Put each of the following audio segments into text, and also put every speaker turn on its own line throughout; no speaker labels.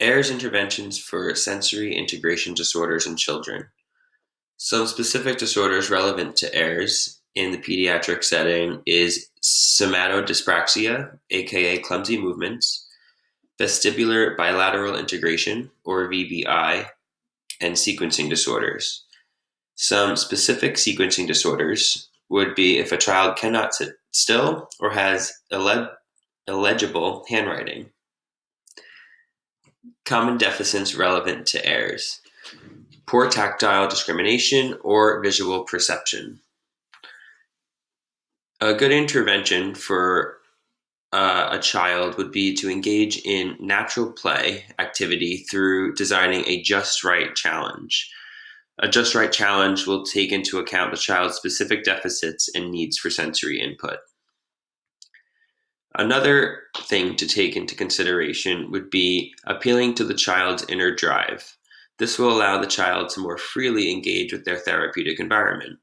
AIRS interventions for sensory integration disorders in children. Some specific disorders relevant to AIRS in the pediatric setting is somatodyspraxia, aka clumsy movements, vestibular bilateral integration, or VBI, and sequencing disorders. Some specific sequencing disorders would be if a child cannot sit still or has illegible handwriting. Common deficits relevant to AIRS: poor tactile discrimination or visual perception. A good intervention for a child would be to engage in natural play activity through designing a just right challenge. A just right challenge will take into account the child's specific deficits and needs for sensory input. Another thing to take into consideration would be appealing to the child's inner drive. This will allow the child to more freely engage with their therapeutic environment.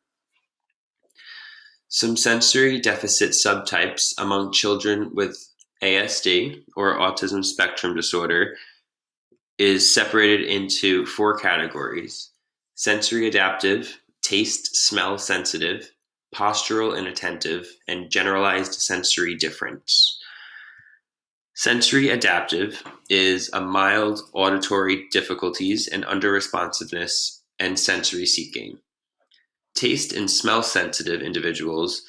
Some sensory deficit subtypes among children with ASD, or autism spectrum disorder, is separated into 4 categories: sensory adaptive, taste smell sensitive, postural inattentive, and generalized sensory difference. Sensory adaptive is a mild auditory difficulties and under-responsiveness and sensory seeking. Taste and smell sensitive individuals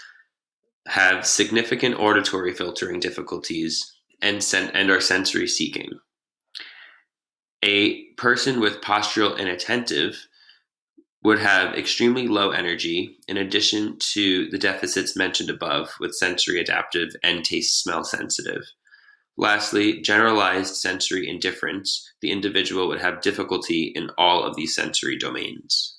have significant auditory filtering difficulties and are sensory seeking. A person with postural inattentive would have extremely low energy in addition to the deficits mentioned above with sensory adaptive and taste smell sensitive. Lastly, generalized sensory indifference. The individual would have difficulty in all of these sensory domains.